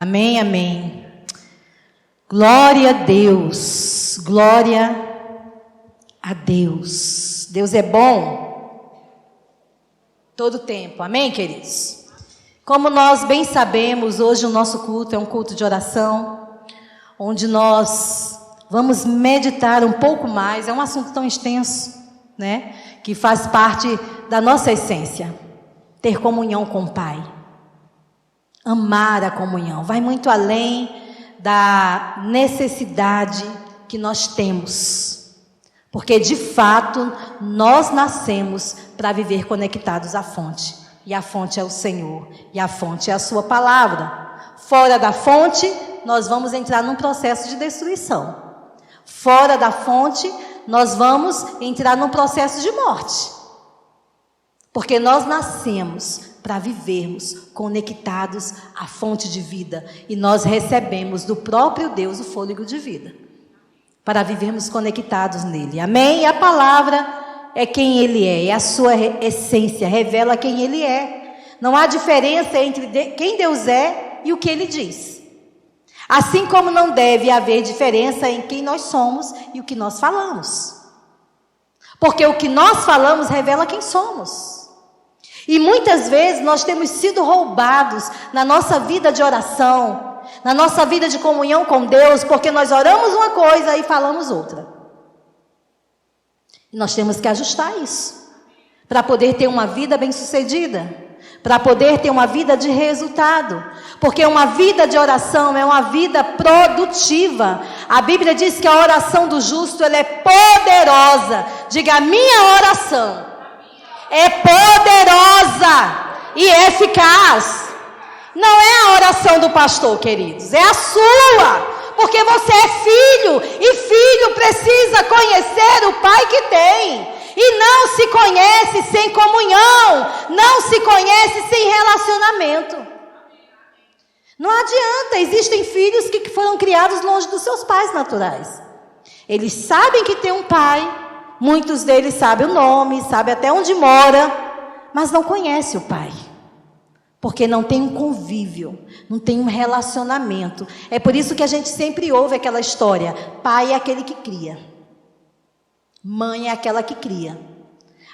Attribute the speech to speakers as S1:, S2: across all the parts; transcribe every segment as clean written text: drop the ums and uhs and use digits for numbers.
S1: Amém, amém. Glória a Deus, glória a Deus. Deus é bom todo tempo, amém, queridos? Como nós bem sabemos, hoje o nosso culto é um culto de oração, onde nós vamos meditar um pouco mais. É um assunto tão extenso, né? Que faz parte da nossa essência, ter comunhão com o Pai. Amar a comunhão, vai muito além da necessidade que nós temos, porque de fato nós nascemos para viver conectados à fonte, e a fonte é o Senhor, e a fonte é a sua palavra. Fora da fonte, nós vamos entrar num processo de destruição. Fora da fonte, nós vamos entrar num processo de morte, porque nós nascemos para vivermos conectados à fonte de vida, e nós recebemos do próprio Deus o fôlego de vida, para vivermos conectados nele, amém? E a palavra é quem ele é a sua essência, revela quem ele é. Não há diferença entre quem Deus é e o que ele diz, assim como não deve haver diferença em quem nós somos e o que nós falamos, porque o que nós falamos revela quem somos. E muitas vezes nós temos sido roubados na nossa vida de oração, na nossa vida de comunhão com Deus, porque nós oramos uma coisa e falamos outra. E nós temos que ajustar isso, para poder ter uma vida bem-sucedida, para poder ter uma vida de resultado, porque uma vida de oração é uma vida produtiva. A Bíblia diz que a oração do justo, ela é poderosa. Diga, a minha oração é poderosa e eficaz. Não é a oração do pastor, queridos, é a sua, porque você é filho, e filho precisa conhecer o pai que tem, e não se conhece sem comunhão, não se conhece sem relacionamento. Não adianta, existem filhos que foram criados longe dos seus pais naturais. Eles sabem que tem um pai, muitos deles sabem o nome, sabem até onde mora, mas não conhecem o pai, porque não tem um convívio, não tem um relacionamento. É por isso que a gente sempre ouve aquela história: pai é aquele que cria, mãe é aquela que cria.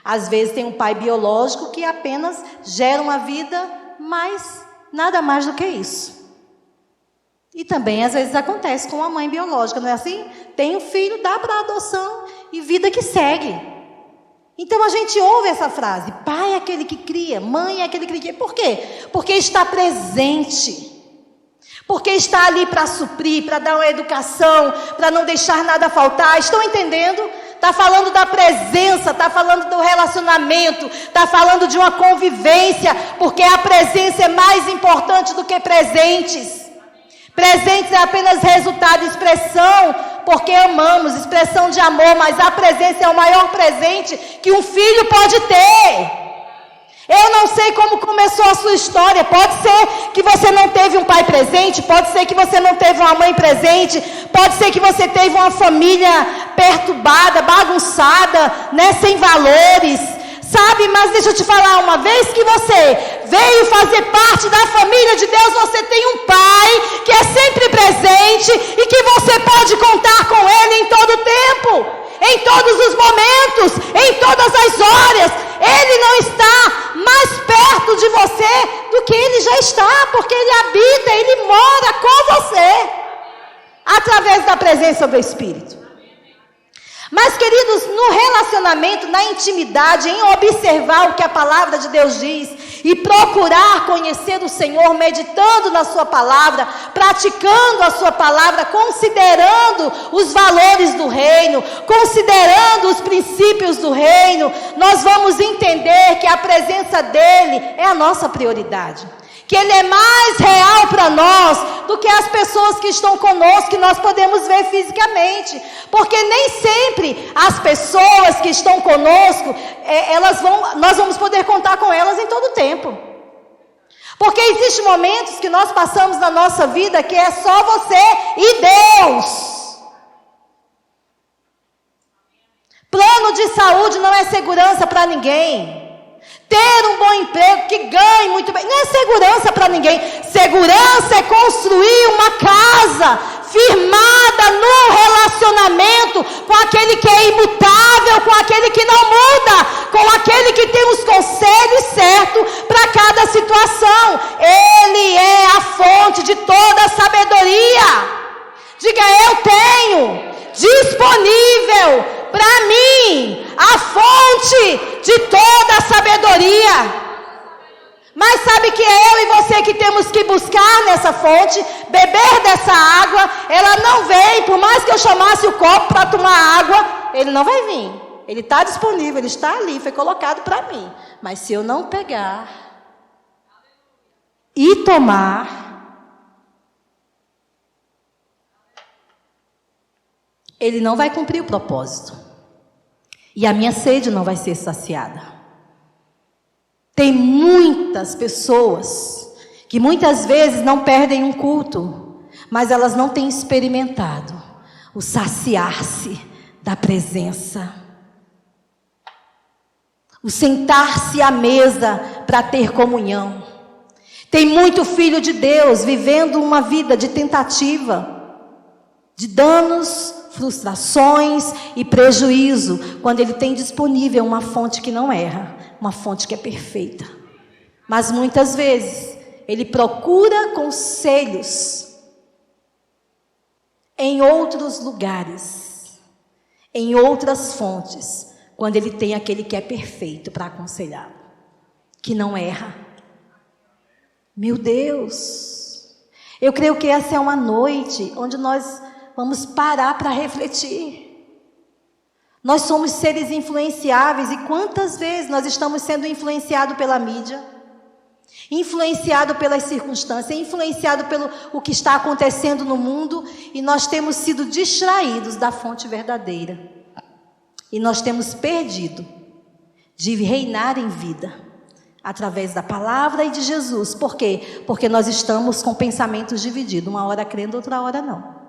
S1: Às vezes tem um pai biológico que apenas gera uma vida, mas nada mais do que isso. E também às vezes acontece com a mãe biológica, não é assim? Tem um filho, dá para adoção e vida que segue. Então a gente ouve essa frase: pai é aquele que cria, mãe é aquele que cria. Por quê? Porque está presente, porque está ali para suprir, para dar uma educação, para não deixar nada faltar. Estão entendendo? Está falando da presença, está falando do relacionamento, está falando de uma convivência, porque a presença é mais importante do que presentes. Presentes é apenas resultado, expressão, porque amamos, expressão de amor, mas a presença é o maior presente que um filho pode ter. Eu não sei como começou a sua história, pode ser que você não teve um pai presente, pode ser que você não teve uma mãe presente, pode ser que você teve uma família perturbada, bagunçada, né, sem valores, sabe? Mas deixa eu te falar, uma vez que você veio fazer parte da família de Deus, você tem um pai que é sempre presente e que você pode contar com ele em todo o tempo, em todos os momentos, em todas as horas. Ele não está mais perto de você do que ele já está, porque ele habita, ele mora com você, através da presença do Espírito. Mas, queridos, no relacionamento, na intimidade, em observar o que a palavra de Deus diz e procurar conhecer o Senhor, meditando na sua palavra, praticando a sua palavra, considerando os valores do reino, considerando os princípios do reino, nós vamos entender que a presença dele é a nossa prioridade, que ele é mais real para nós do que as pessoas que estão conosco, que nós podemos ver fisicamente, porque nem sempre as pessoas que estão conosco, nós vamos poder contar com elas em todo o tempo, porque existem momentos que nós passamos na nossa vida que é só você e Deus. Plano de saúde não é segurança para ninguém. Ter um bom emprego, que ganhe muito bem, não é segurança para ninguém. Segurança é construir aquele que é imutável, com aquele que não muda, com aquele que tem os conselhos certos para cada situação. Ele é a fonte de toda a sabedoria. Diga: eu tenho disponível para mim a fonte de toda a sabedoria. Mas sabe que é eu e você que temos que buscar nessa fonte, beber dessa água. Ela não vem, por mais que eu chamasse o copo para tomar água, ele não vai vir. Ele está disponível, ele está ali, foi colocado para mim. Mas se eu não pegar e tomar, ele não vai cumprir o propósito. E a minha sede não vai ser saciada. Tem muitas pessoas que muitas vezes não perdem um culto, mas elas não têm experimentado o saciar-se da presença, o sentar-se à mesa para ter comunhão. Tem muito filho de Deus vivendo uma vida de tentativa, de danos, frustrações e prejuízo, quando ele tem disponível uma fonte que não erra, uma fonte que é perfeita. Mas muitas vezes ele procura conselhos em outros lugares, em outras fontes, quando ele tem aquele que é perfeito para aconselhá-lo, que não erra. Meu Deus, eu creio que essa é uma noite onde nós vamos parar para refletir. Nós somos seres influenciáveis, e quantas vezes nós estamos sendo influenciados pela mídia, influenciado pelas circunstâncias, influenciado pelo o que está acontecendo no mundo, e nós temos sido distraídos da fonte verdadeira. E nós temos perdido de reinar em vida através da palavra e de Jesus. Por quê? Porque nós estamos com pensamentos divididos, uma hora crendo, outra hora não.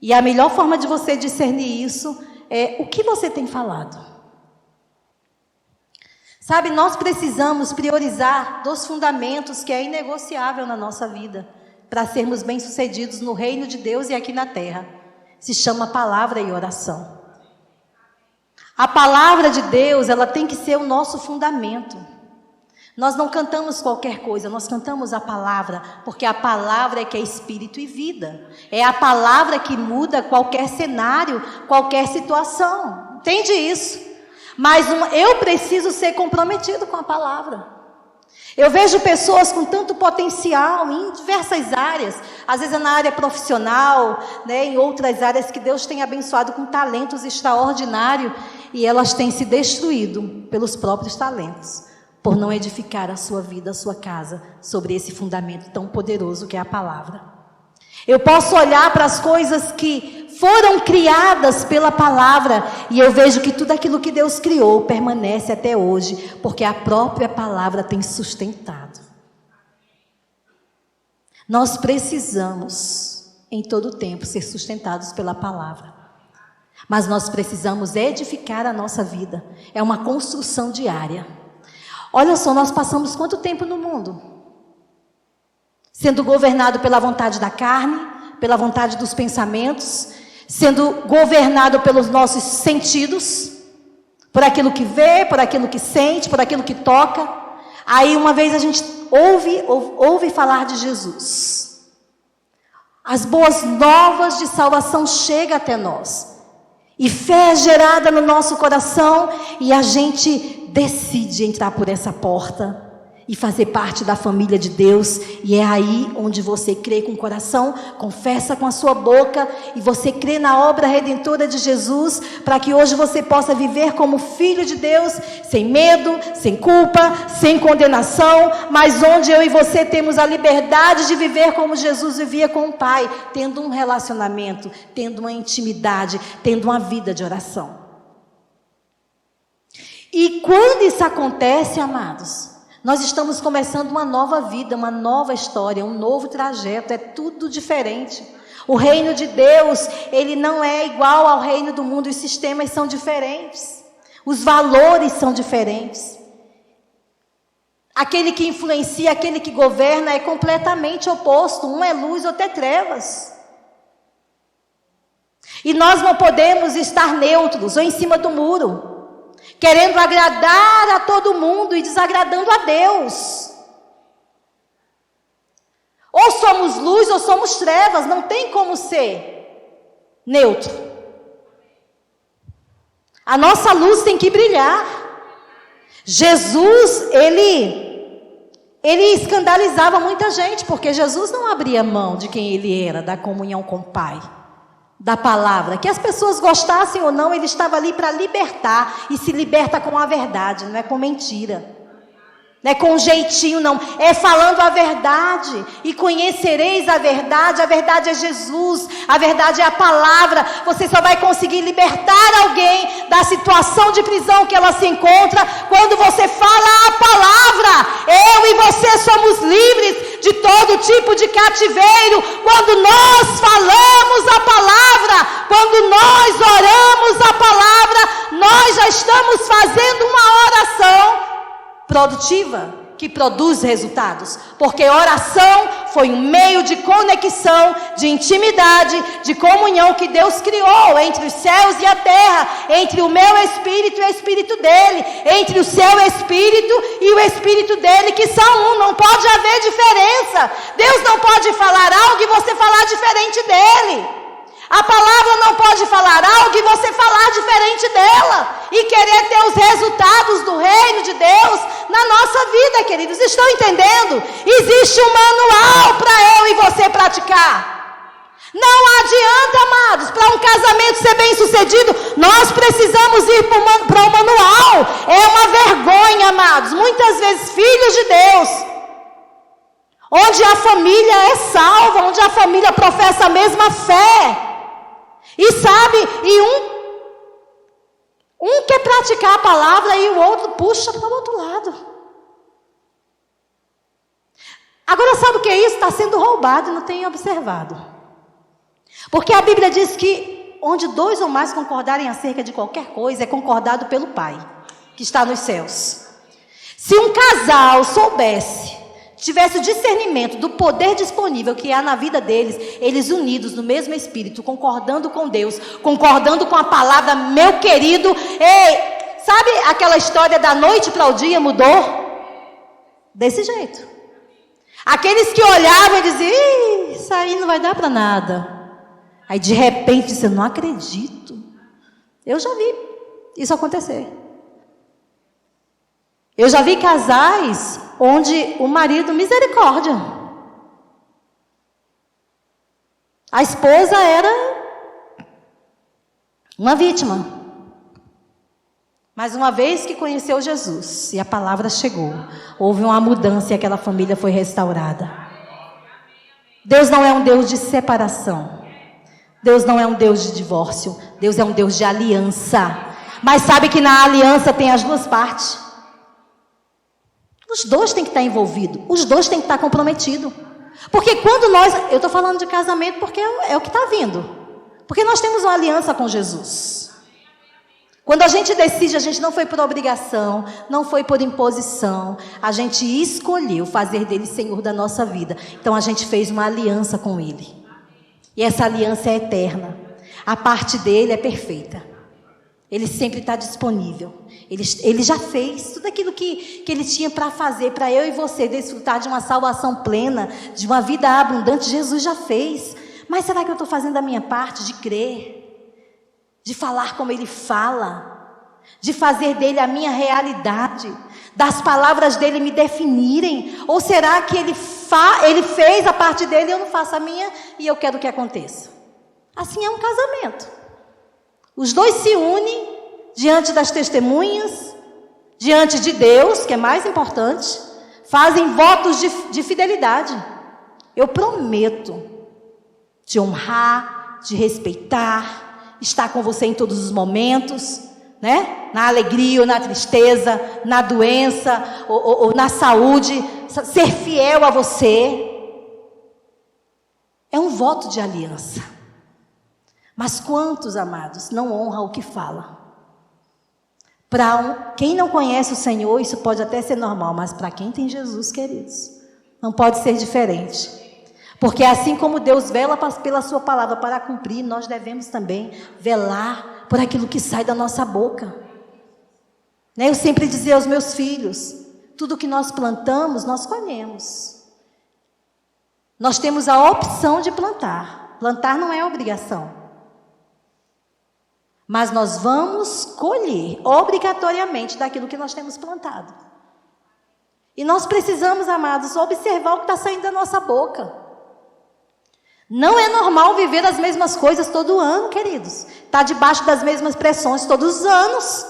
S1: E a melhor forma de você discernir isso é o que você tem falado. Sabe, nós precisamos priorizar dos fundamentos que é inegociável na nossa vida, para sermos bem-sucedidos no reino de Deus e aqui na terra. Se chama palavra e oração. A palavra de Deus, ela tem que ser o nosso fundamento. Nós não cantamos qualquer coisa, nós cantamos a palavra, porque a palavra é que é espírito e vida. É a palavra que muda qualquer cenário, qualquer situação. Entende isso? Mas eu preciso ser comprometido com a palavra. Eu vejo pessoas com tanto potencial em diversas áreas, às vezes é na área profissional, né, em outras áreas que Deus tem abençoado com talentos extraordinários, e elas têm se destruído pelos próprios talentos, por não edificar a sua vida, a sua casa, sobre esse fundamento tão poderoso que é a palavra. Eu posso olhar para as coisas que foram criadas pela palavra, e eu vejo que tudo aquilo que Deus criou permanece até hoje, porque a própria palavra tem sustentado. Nós precisamos, em todo tempo, ser sustentados pela palavra. Mas nós precisamos edificar a nossa vida. É uma construção diária. Olha só, nós passamos quanto tempo no mundo? Sendo governado pela vontade da carne, pela vontade dos pensamentos, sendo governado pelos nossos sentidos, por aquilo que vê, por aquilo que sente, por aquilo que toca. Aí uma vez a gente ouve falar de Jesus. As boas novas de salvação chegam até nós. E fé é gerada no nosso coração, e a gente decide entrar por essa porta e fazer parte da família de Deus. E é aí onde você crê com o coração, confessa com a sua boca, e você crê na obra redentora de Jesus, para que hoje você possa viver como filho de Deus, sem medo, sem culpa, sem condenação, mas onde eu e você temos a liberdade de viver como Jesus vivia com o Pai, tendo um relacionamento, tendo uma intimidade, tendo uma vida de oração. E quando isso acontece, amados, nós estamos começando uma nova vida, uma nova história, um novo trajeto, é tudo diferente. O reino de Deus, ele não é igual ao reino do mundo, os sistemas são diferentes, os valores são diferentes. Aquele que influencia, aquele que governa é completamente oposto, um é luz, outro é trevas. E nós não podemos estar neutros ou em cima do muro, querendo agradar a todo mundo e desagradando a Deus. Ou somos luz ou somos trevas, não tem como ser neutro. A nossa luz tem que brilhar. Jesus, ele escandalizava muita gente, porque Jesus não abria mão de quem ele era, da comunhão com o Pai, da palavra. Que as pessoas gostassem ou não, ele estava ali para libertar, e se liberta com a verdade, não é com mentira. Não é com um jeitinho, não. É falando a verdade. E conhecereis a verdade. A verdade é Jesus. A verdade é a palavra. Você só vai conseguir libertar alguém da situação de prisão que ela se encontra quando você fala a palavra. Eu e você somos livres de todo tipo de cativeiro quando nós falamos a palavra. Quando nós oramos a palavra, nós já estamos fazendo uma oração produtiva, que produz resultados, porque oração foi um meio de conexão, de intimidade, de comunhão que Deus criou entre os céus e a terra, entre o meu espírito e o espírito dele, entre o seu espírito e o espírito dele, que são um, não pode haver diferença. Deus não pode falar algo e você falar diferente dele. A palavra não pode falar algo e você falar diferente dela e querer ter os resultados do reino de Deus na nossa vida, queridos. Estão entendendo? Existe um manual para eu e você praticar. Não adianta, amados, para um casamento ser bem sucedido, nós precisamos ir para o manual. É uma vergonha, amados. Muitas vezes, filhos de Deus, onde a família é salva, onde a família professa a mesma fé. E sabe, um quer praticar a palavra e o outro puxa para o outro lado. Agora sabe o que é isso? Está sendo roubado e não tem observado. Porque a Bíblia diz que onde 2 ou mais concordarem acerca de qualquer coisa, é concordado pelo Pai, que está nos céus. Se um casal soubesse, tivesse o discernimento do poder disponível que há na vida deles, eles unidos no mesmo espírito, concordando com Deus, concordando com a palavra, meu querido, ei, sabe aquela história da noite para o dia mudou? Desse jeito. Aqueles que olhavam e diziam, isso aí não vai dar para nada. Aí de repente, você não acredito. Eu já vi isso acontecer. Eu já vi casais onde o marido, misericórdia, a esposa era uma vítima. Mas uma vez que conheceu Jesus e a palavra chegou, houve uma mudança e aquela família foi restaurada. Deus não é um Deus de separação. Deus não é um Deus de divórcio. Deus é um Deus de aliança. Mas sabe que na aliança tem as duas partes. Os dois têm que estar envolvidos. Os dois têm que estar comprometidos. Porque quando nós... Eu estou falando de casamento porque é o que está vindo. Porque nós temos uma aliança com Jesus. Quando a gente decide, a gente não foi por obrigação, não foi por imposição. A gente escolheu fazer dele Senhor da nossa vida. Então a gente fez uma aliança com ele. E essa aliança é eterna. A parte dele é perfeita. Ele sempre está disponível. Ele já fez tudo aquilo que ele tinha para fazer, para eu e você desfrutar de uma salvação plena, de uma vida abundante. Jesus já fez. Mas será que eu estou fazendo a minha parte de crer? De falar como ele fala? De fazer dele a minha realidade? Das palavras dele me definirem? Ou será que ele fez a parte dele e eu não faço a minha e eu quero que aconteça? Assim é um casamento. Os dois se unem diante das testemunhas, diante de Deus, que é mais importante, fazem votos de fidelidade. Eu prometo te honrar, te respeitar, estar com você em todos os momentos, né? Na alegria ou na tristeza, na doença ou na saúde, ser fiel a você. É um voto de aliança. Mas quantos, amados, não honram o que fala? Para quem não conhece o Senhor, isso pode até ser normal, mas para quem tem Jesus, queridos, não pode ser diferente. Porque assim como Deus vela pela sua palavra para cumprir, nós devemos também velar por aquilo que sai da nossa boca. Eu sempre dizia aos meus filhos, tudo que nós plantamos, nós colhemos. Nós temos a opção de plantar. Plantar não é obrigação. Mas nós vamos colher obrigatoriamente daquilo que nós temos plantado. E nós precisamos, amados, observar o que está saindo da nossa boca. Não é normal viver as mesmas coisas todo ano, queridos. Está debaixo das mesmas pressões todos os anos.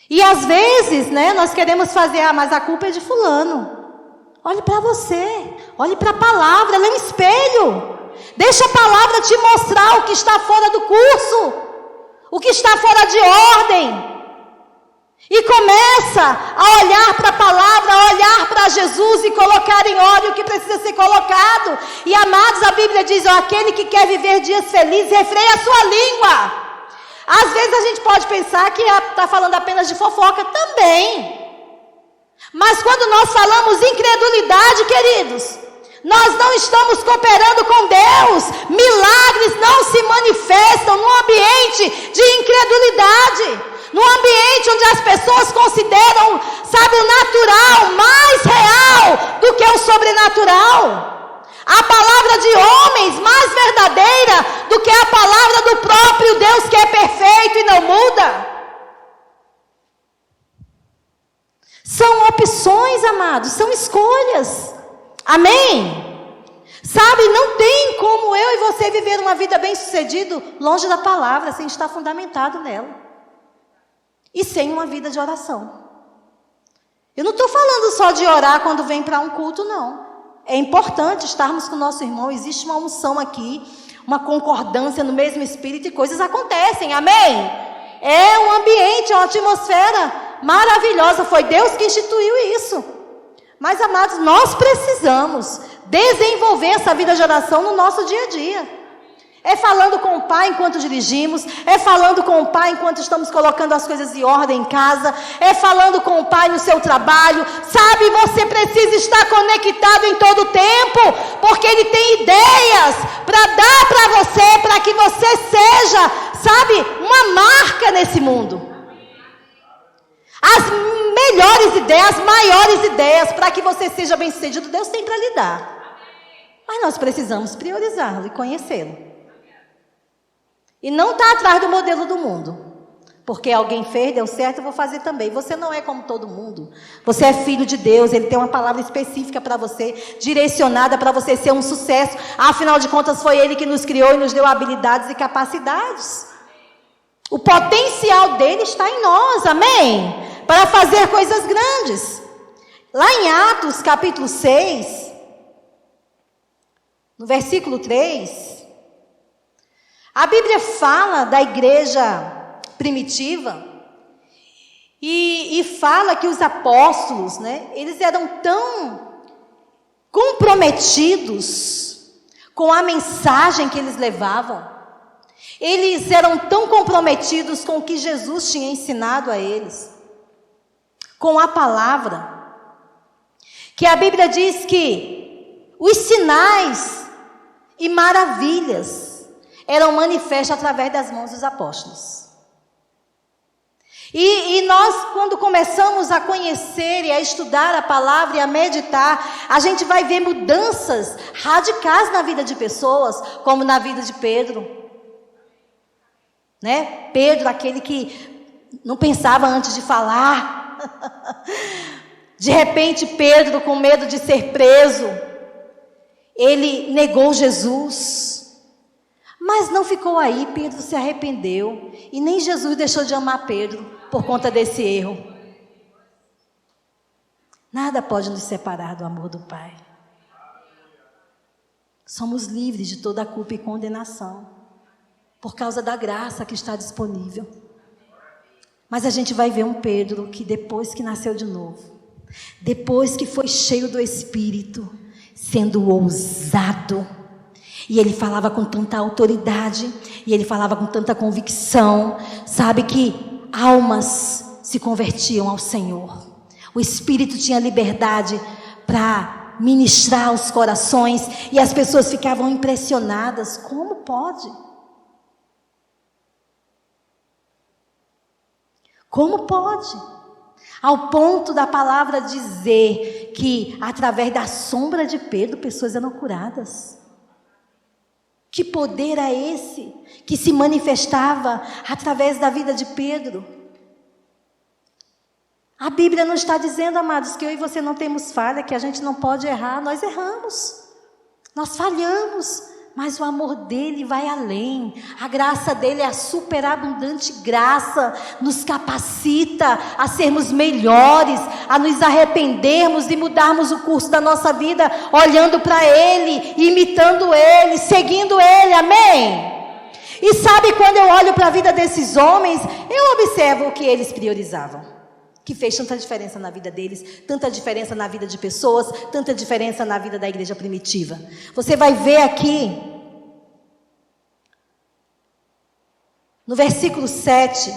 S1: E às vezes, nós queremos fazer, mas a culpa é de fulano. Olhe para você, olhe para a palavra, ela é um espelho. Deixa a palavra te mostrar o que está fora do curso, o que está fora de ordem. E começa a olhar para a palavra, a olhar para Jesus e colocar em ordem o que precisa ser colocado. E amados, a Bíblia diz, aquele que quer viver dias felizes, refreia a sua língua. Às vezes a gente pode pensar que está falando apenas de fofoca também. Mas quando nós falamos incredulidade, queridos, nós não estamos cooperando com Deus. Milagres não se manifestam num ambiente de incredulidade. Num ambiente onde as pessoas consideram, o natural mais real do que o sobrenatural. A palavra de homens mais verdadeira do que a palavra do próprio Deus, que é perfeito e não muda. São opções, amados, são escolhas. Amém? Não tem como eu e você viver uma vida bem-sucedida longe da palavra, sem estar fundamentado nela. E sem uma vida de oração. Eu não estou falando só de orar quando vem para um culto, não. É importante estarmos com o nosso irmão. Existe uma unção aqui, uma concordância no mesmo espírito e coisas acontecem, amém? É um ambiente, é uma atmosfera maravilhosa. Foi Deus que instituiu isso. Mas, amados, nós precisamos desenvolver essa vida de oração no nosso dia a dia. É falando com o Pai enquanto dirigimos, é falando com o Pai enquanto estamos colocando as coisas em ordem em casa, é falando com o Pai no seu trabalho. Você precisa estar conectado em todo o tempo, porque Ele tem ideias para dar para você, para que você seja, uma marca nesse mundo. As melhores ideias, as maiores ideias para que você seja bem-sucedido, Deus tem para lhe dar. Mas nós precisamos priorizá-lo e conhecê-lo. E não está atrás do modelo do mundo. Porque alguém fez, deu certo, eu vou fazer também. Você não é como todo mundo. Você é filho de Deus, Ele tem uma palavra específica para você, direcionada para você ser um sucesso. Afinal de contas, foi Ele que nos criou e nos deu habilidades e capacidades. O potencial dele está em nós, amém? Para fazer coisas grandes. Lá em Atos, capítulo 6, no versículo 3... a Bíblia fala da igreja primitiva e fala que os apóstolos, eles eram tão comprometidos com a mensagem que eles levavam. Eles eram tão comprometidos com o que Jesus tinha ensinado a eles, com a palavra, que a Bíblia diz que os sinais e maravilhas eram manifestos através das mãos dos apóstolos. E nós, quando começamos a conhecer e a estudar a palavra e a meditar, a gente vai ver mudanças radicais na vida de pessoas, como na vida de Pedro. Pedro, aquele que não pensava antes de falar. De repente, Pedro, com medo de ser preso, ele negou Jesus. Mas não ficou aí, Pedro se arrependeu. E nem Jesus deixou de amar Pedro por conta desse erro. Nada pode nos separar do amor do Pai. Somos livres de toda a culpa e condenação, por causa da graça que está disponível. Mas a gente vai ver um Pedro que depois que nasceu de novo, depois que foi cheio do Espírito, sendo ousado, e ele falava com tanta autoridade, e ele falava com tanta convicção, que almas se convertiam ao Senhor. O Espírito tinha liberdade para ministrar aos corações, e as pessoas ficavam impressionadas. Como pode? Como pode? Ao ponto da palavra dizer que através da sombra de Pedro pessoas eram curadas. Que poder é esse que se manifestava através da vida de Pedro? A Bíblia não está dizendo, amados, que eu e você não temos falha, que a gente não pode errar. Nós erramos, nós falhamos, mas o amor dele vai além. A graça dele é a superabundante graça, nos capacita a sermos melhores, a nos arrependermos e mudarmos o curso da nossa vida, olhando para ele, imitando ele, seguindo ele, amém? E sabe, quando eu olho para a vida desses homens, eu observo o que eles priorizavam, que fez tanta diferença na vida deles, tanta diferença na vida de pessoas, tanta diferença na vida da igreja primitiva. Você vai ver aqui, no versículo 7,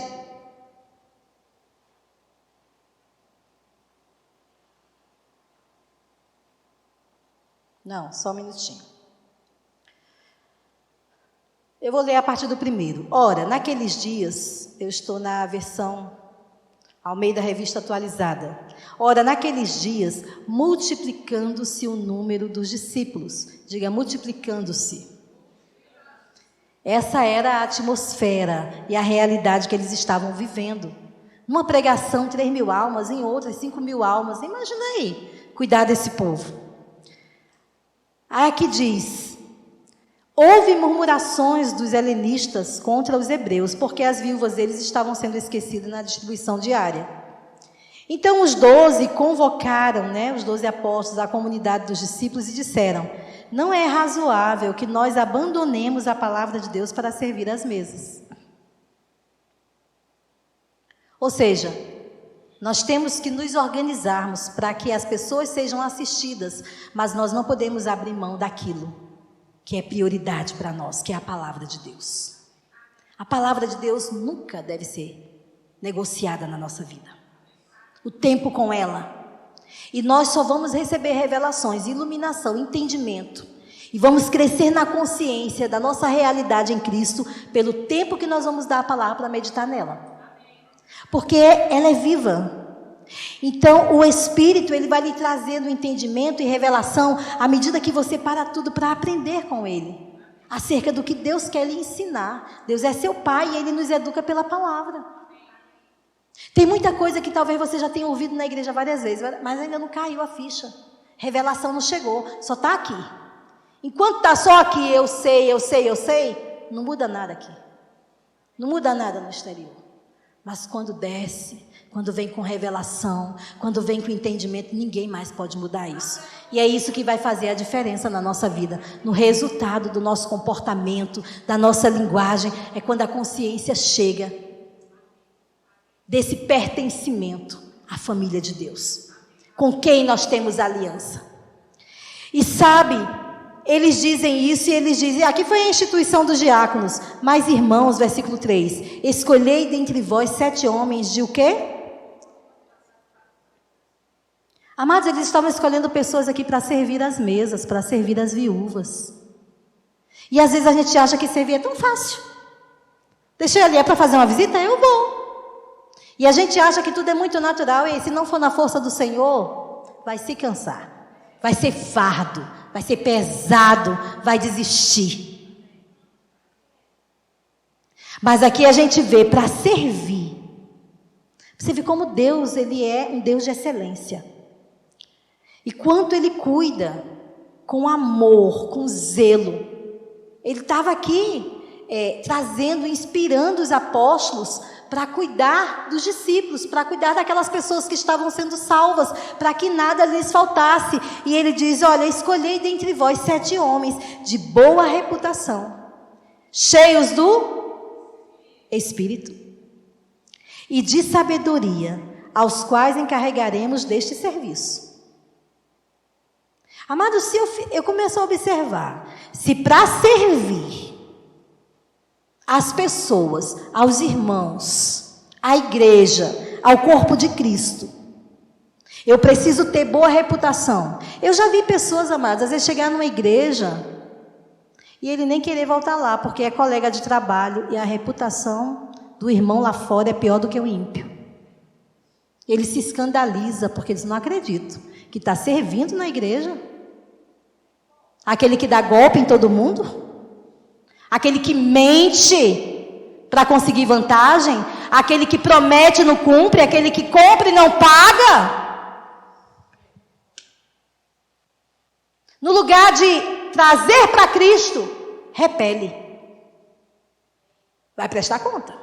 S1: não, só um minutinho. Eu vou ler a partir do 1. Ora, naqueles dias, eu estou na versão Almeida Revista Atualizada. Ora, naqueles dias, multiplicando-se o número dos discípulos. Diga, multiplicando-se. Essa era a atmosfera e a realidade que eles estavam vivendo. Numa pregação, 3.000 almas, em outras, 5.000 almas. Imagina aí, cuidar desse povo. Aí aqui diz: houve murmurações dos helenistas contra os hebreus, porque as viúvas deles estavam sendo esquecidas na distribuição diária. Então os 12 convocaram, os 12 apóstolos, a comunidade dos discípulos, e disseram: não é razoável que nós abandonemos a palavra de Deus para servir às mesas. Ou seja, nós temos que nos organizarmos para que as pessoas sejam assistidas, mas nós não podemos abrir mão daquilo que é prioridade para nós, que é a palavra de Deus. A palavra de Deus nunca deve ser negociada na nossa vida. O tempo com ela. E nós só vamos receber revelações, iluminação, entendimento. E vamos crescer na consciência da nossa realidade em Cristo pelo tempo que nós vamos dar a palavra para meditar nela. Porque ela é viva. Então, o Espírito, ele vai lhe trazendo entendimento e revelação à medida que você para tudo para aprender com ele, acerca do que Deus quer lhe ensinar. Deus é seu Pai e Ele nos educa pela palavra. Tem muita coisa que talvez você já tenha ouvido na igreja várias vezes, mas ainda não caiu a ficha. Revelação não chegou, só está aqui. Enquanto está só aqui, eu sei, não muda nada aqui. Não muda nada no exterior. Mas quando desce, quando vem com revelação, quando vem com entendimento, ninguém mais pode mudar isso. E é isso que vai fazer a diferença na nossa vida, no resultado do nosso comportamento, da nossa linguagem, é quando a consciência chega desse pertencimento à família de Deus, com quem nós temos aliança. E sabe, eles dizem isso e eles dizem, aqui foi a instituição dos diáconos, mas irmãos, versículo 3, escolhei dentre vós 7 homens de o quê? Amados, eles estavam escolhendo pessoas aqui para servir as mesas, para servir as viúvas. E às vezes a gente acha que servir é tão fácil. Deixa eu ali, é para fazer uma visita? Eu vou. E a gente acha que tudo é muito natural, e se não for na força do Senhor, vai se cansar. Vai ser fardo, vai ser pesado, vai desistir. Mas aqui a gente vê, para servir. Você vê como Deus, Ele é um Deus de excelência. E quanto Ele cuida, com amor, com zelo. Ele estava aqui, trazendo, inspirando os apóstolos para cuidar dos discípulos, para cuidar daquelas pessoas que estavam sendo salvas, para que nada lhes faltasse. E ele diz, olha, escolhei dentre vós 7 homens de boa reputação, cheios do Espírito e de sabedoria, aos quais encarregaremos deste serviço. Amados, se eu começo a observar, se para servir as pessoas, aos irmãos, à igreja, ao corpo de Cristo, Eu preciso ter boa reputação. Eu já vi pessoas, amadas, às vezes chegar numa igreja e ele nem querer voltar lá, porque é colega de trabalho e a reputação do irmão lá fora é pior do que o ímpio. Ele se escandaliza porque diz, não acredito, que está servindo na igreja. Aquele que dá golpe em todo mundo. Aquele que mente para conseguir vantagem. Aquele que promete e não cumpre. Aquele que compra e não paga. No lugar de trazer para Cristo, repele. Vai prestar conta.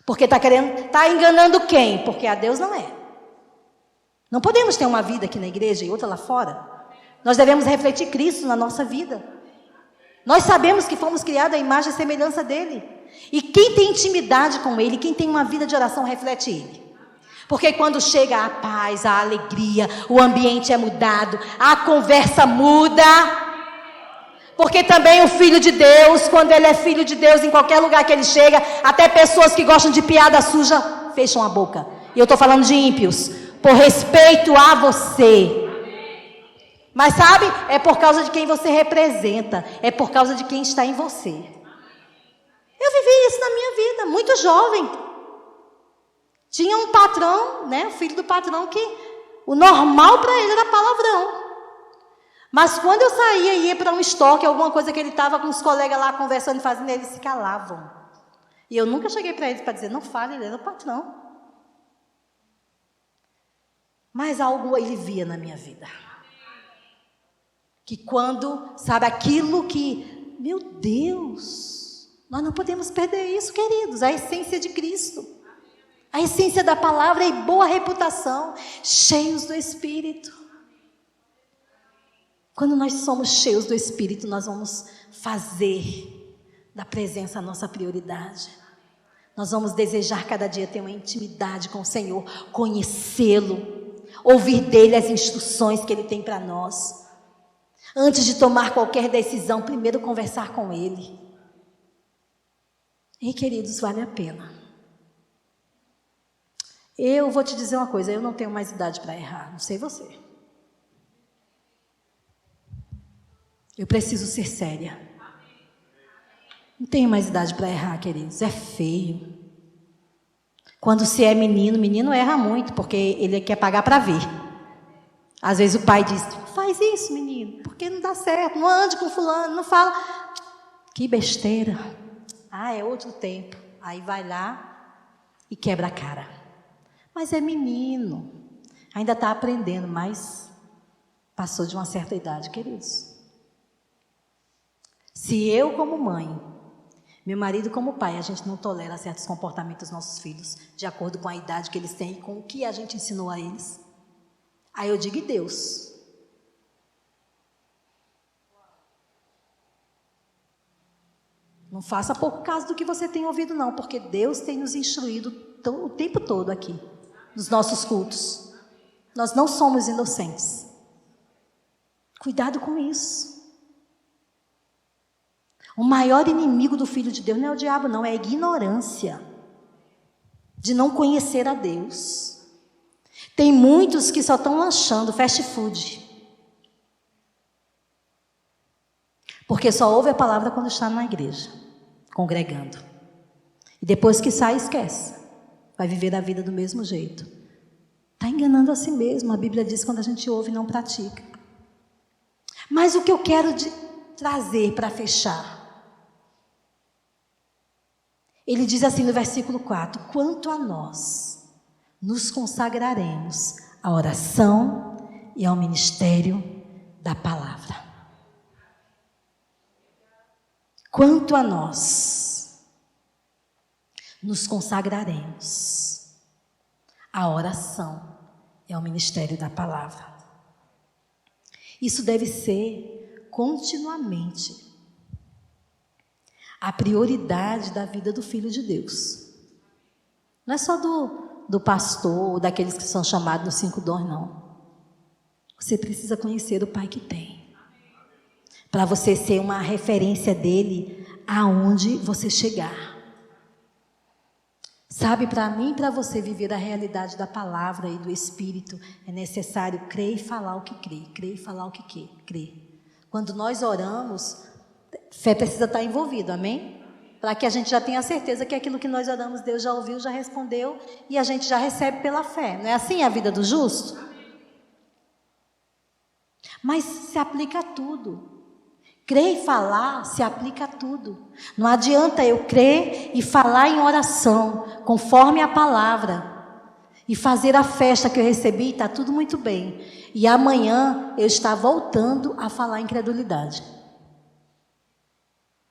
S1: Porque está enganando quem? Porque a Deus não é. Não podemos ter uma vida aqui na igreja e outra lá fora. Nós devemos refletir Cristo na nossa vida. Nós sabemos que fomos criados à imagem e semelhança dele. E quem tem intimidade com ele, quem tem uma vida de oração, reflete ele. Porque quando chega a paz, a alegria, o ambiente é mudado, a conversa muda. Porque também o Filho de Deus, quando ele é Filho de Deus, em qualquer lugar que ele chega, até pessoas que gostam de piada suja, fecham a boca. E eu estou falando de ímpios, por respeito a você. Mas sabe, é por causa de quem você representa, é por causa de quem está em você. Eu vivi isso na minha vida, muito jovem. Tinha um patrão, né, o filho do patrão, que o normal para ele era palavrão. Mas quando eu saía e ia para um estoque, alguma coisa que ele estava com os colegas lá conversando e fazendo, eles se calavam. E eu nunca cheguei para eles para dizer, não fale, ele era o patrão. Mas algo ele via na minha vida. Que quando, sabe, aquilo que, meu Deus, nós não podemos perder isso, queridos, a essência de Cristo. A essência da palavra e boa reputação, cheios do Espírito. Quando nós somos cheios do Espírito, nós vamos fazer da presença a nossa prioridade. Nós vamos desejar cada dia ter uma intimidade com o Senhor, conhecê-lo, ouvir dele as instruções que ele tem para nós. Antes de tomar qualquer decisão, primeiro conversar com ele. E queridos, vale a pena. Eu vou te dizer uma coisa, eu não tenho mais idade para errar, não sei você. Eu preciso ser séria. Não tenho mais idade para errar, queridos. É feio. Quando se é menino, menino erra muito, porque ele quer pagar para ver. Às vezes o pai diz, faz isso, menino, porque não dá certo. Não ande com fulano, não fala. Que besteira. Ah, é outro tempo. Aí vai lá e quebra a cara. Mas é menino. Ainda está aprendendo, mas passou de uma certa idade, queridos. Se eu, como mãe, meu marido, como pai, a gente não tolera certos comportamentos dos nossos filhos, de acordo com a idade que eles têm e com o que a gente ensinou a eles, aí eu digo, e Deus? Não faça pouco caso do que você tem ouvido, não, porque Deus tem nos instruído o tempo todo aqui, nos nossos cultos. Nós não somos inocentes. Cuidado com isso. O maior inimigo do Filho de Deus não é o diabo, não, é a ignorância de não conhecer a Deus. Tem muitos que só estão lanchando fast food, porque só ouve a palavra quando está na igreja, congregando. E depois que sai, esquece. Vai viver a vida do mesmo jeito. Está enganando a si mesmo. A Bíblia diz quando a gente ouve e não pratica. Mas o que eu quero trazer para fechar, ele diz assim no versículo 4, quanto a nós, nos consagraremos à oração e ao ministério da palavra. Quanto a nós, nos consagraremos à oração e ao ministério da palavra. Isso deve ser continuamente a prioridade da vida do Filho de Deus. Não é só do pastor, ou daqueles que são chamados nos 5 dons, não. Você precisa conhecer o Pai que tem, para você ser uma referência dele aonde você chegar. Sabe, para mim e para você viver a realidade da palavra e do Espírito, é necessário crer e falar o que crê, crer e falar o que crê. Quando nós oramos, fé precisa estar envolvida, amém? Para que a gente já tenha certeza que aquilo que nós oramos, Deus já ouviu, já respondeu, e a gente já recebe pela fé. Não é assim a vida do justo? Mas se aplica a tudo. Crer e falar se aplica a tudo. Não adianta eu crer e falar em oração, conforme a palavra, e fazer a festa que eu recebi, está tudo muito bem. E amanhã eu estar voltando a falar incredulidade.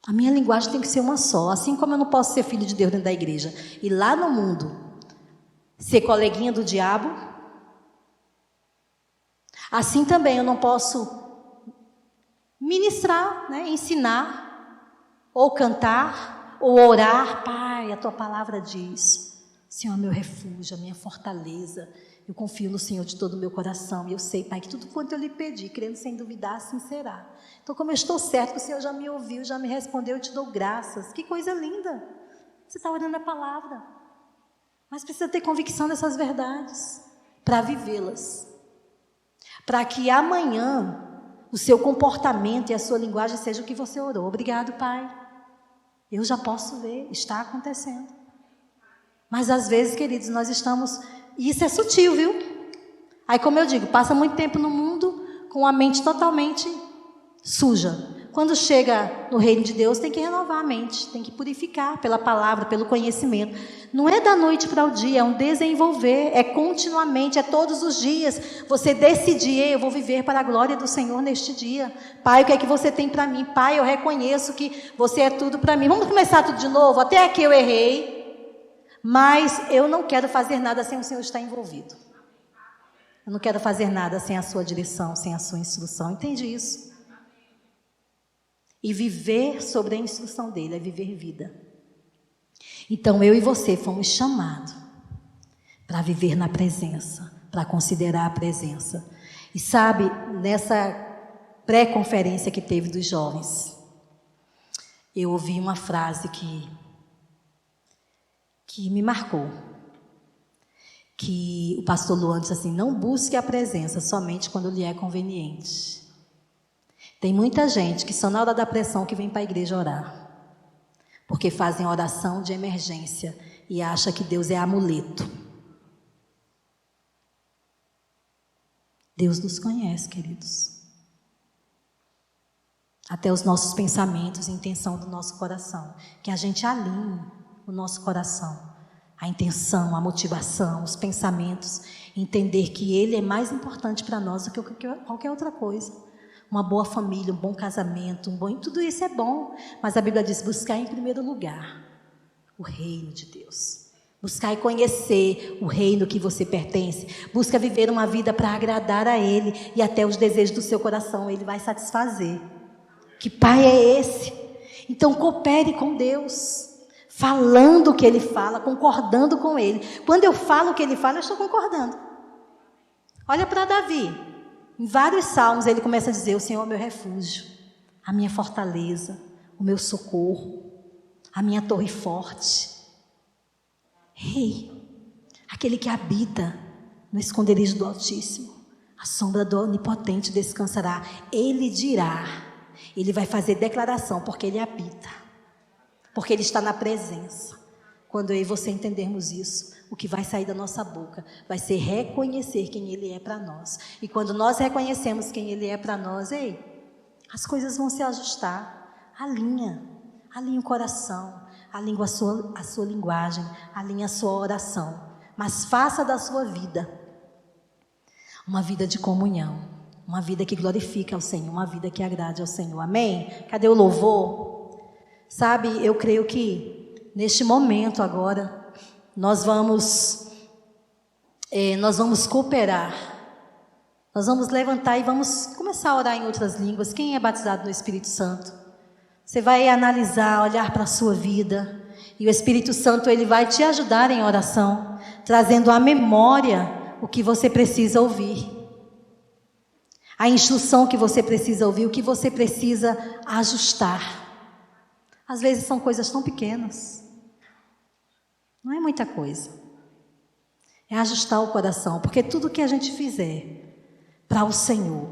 S1: A minha linguagem tem que ser uma só. Assim como eu não posso ser filho de Deus dentro da igreja e lá no mundo ser coleguinha do diabo, assim também eu não posso ministrar, né, ensinar, ou cantar, ou orar. Pai, a tua palavra diz, Senhor, meu refúgio, a minha fortaleza, eu confio no Senhor de todo o meu coração, e eu sei, Pai, que tudo quanto eu lhe pedi, crendo sem duvidar, assim será. Então, como eu estou certo que o Senhor já me ouviu, já me respondeu, eu te dou graças. Que coisa linda! Você está orando a palavra, mas precisa ter convicção dessas verdades, para vivê-las, para que amanhã o seu comportamento e a sua linguagem seja o que você orou. Obrigado, Pai. Eu já posso ver, está acontecendo. Mas às vezes, queridos, nós estamos... E isso é sutil, viu? Aí, como eu digo, passa muito tempo no mundo com a mente totalmente suja. Quando chega no reino de Deus, tem que renovar a mente, tem que purificar pela palavra, pelo conhecimento. Não é da noite para o dia, é um desenvolver, é continuamente, é todos os dias. Você decidir, eu vou viver para a glória do Senhor neste dia. Pai, o que é que você tem para mim? Pai, eu reconheço que você é tudo para mim. Vamos começar tudo de novo? Até aqui eu errei, mas eu não quero fazer nada sem o Senhor estar envolvido. Eu não quero fazer nada sem a sua direção, sem a sua instrução. Entende isso? E viver sobre a instrução dele é viver vida. Então eu e você fomos chamados para viver na presença, para considerar a presença. E sabe, nessa pré-conferência que teve dos jovens, eu ouvi uma frase que me marcou. Que o pastor Luan disse assim: não busque a presença somente quando lhe é conveniente. Tem muita gente que só na hora da pressão que vem para a igreja orar, porque fazem oração de emergência e acha que Deus é amuleto. Deus nos conhece, queridos. Até os nossos pensamentos e intenção do nosso coração. Que a gente alinhe o nosso coração, a intenção, a motivação, os pensamentos. Entender que Ele é mais importante para nós do que qualquer outra coisa. Uma boa família, um bom casamento, tudo isso é bom. Mas a Bíblia diz, buscar em primeiro lugar o reino de Deus. Buscar e conhecer o reino que você pertence. Busca viver uma vida para agradar a Ele. E até os desejos do seu coração Ele vai satisfazer. Que Pai é esse? Então coopere com Deus. Falando o que Ele fala, concordando com Ele. Quando eu falo o que Ele fala, eu estou concordando. Olha para Davi. Em vários salmos ele começa a dizer: o Senhor é meu refúgio, a minha fortaleza, o meu socorro, a minha torre forte. Rei, aquele que habita no esconderijo do Altíssimo, a sombra do Onipotente descansará. Ele dirá, ele vai fazer declaração, porque ele habita, porque ele está na presença. Quando eu e você entendermos isso, o que vai sair da nossa boca vai ser reconhecer quem Ele é para nós. E quando nós reconhecemos quem Ele é para nós, as coisas vão se ajustar. Alinha o coração, alinha a sua linguagem, alinha a sua oração. Mas faça da sua vida uma vida de comunhão, uma vida que glorifica ao Senhor, uma vida que agrade ao Senhor. Amém? Cadê o louvor? Sabe, eu creio que neste momento agora, nós vamos cooperar, nós vamos levantar e vamos começar a orar em outras línguas. Quem é batizado no Espírito Santo? Você vai analisar, olhar para a sua vida, e o Espírito Santo ele vai te ajudar em oração, trazendo à memória o que você precisa ouvir, a instrução que você precisa ouvir, o que você precisa ajustar. Às vezes são coisas tão pequenas. Não é muita coisa. É ajustar o coração, porque tudo que a gente fizer para o Senhor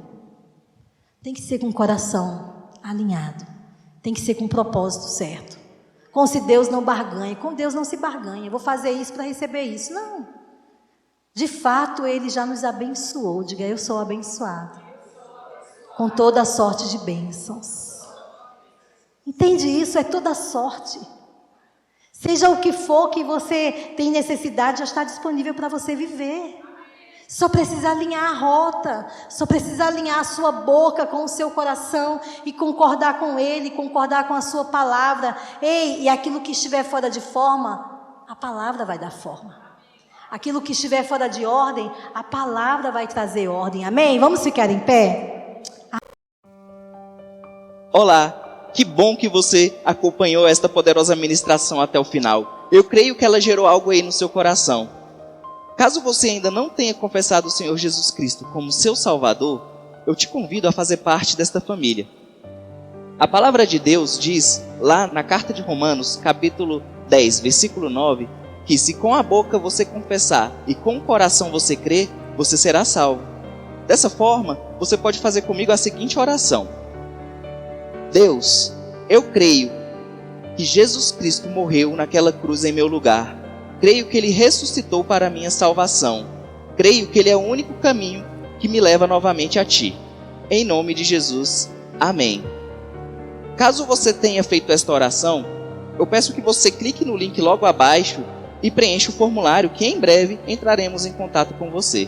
S1: tem que ser com o coração alinhado, tem que ser com o propósito certo. Com se Deus não barganha, com Deus não se barganha. Vou fazer isso para receber isso. Não. De fato, Ele já nos abençoou. Diga, eu sou abençoado. Com toda a sorte de bênçãos. Entende isso? É toda sorte. Seja o que for que você tem necessidade, já está disponível para você viver. Só precisa alinhar a rota, só precisa alinhar a sua boca com o seu coração e concordar com Ele, concordar com a sua palavra. Ei, e aquilo que estiver fora de forma, a palavra vai dar forma. Aquilo que estiver fora de ordem, a palavra vai trazer ordem. Amém? Vamos ficar em pé?
S2: Olá, que bom que você acompanhou esta poderosa ministração até o final. Eu creio que ela gerou algo aí no seu coração. Caso você ainda não tenha confessado o Senhor Jesus Cristo como seu Salvador, eu te convido a fazer parte desta família. A palavra de Deus diz, lá na carta de Romanos, capítulo 10, versículo 9, que se com a boca você confessar e com o coração você crer, você será salvo. Dessa forma, você pode fazer comigo a seguinte oração. Deus, eu creio que Jesus Cristo morreu naquela cruz em meu lugar. Creio que Ele ressuscitou para a minha salvação. Creio que Ele é o único caminho que me leva novamente a Ti. Em nome de Jesus. Amém. Caso você tenha feito esta oração, eu peço que você clique no link logo abaixo e preencha o formulário que em breve entraremos em contato com você.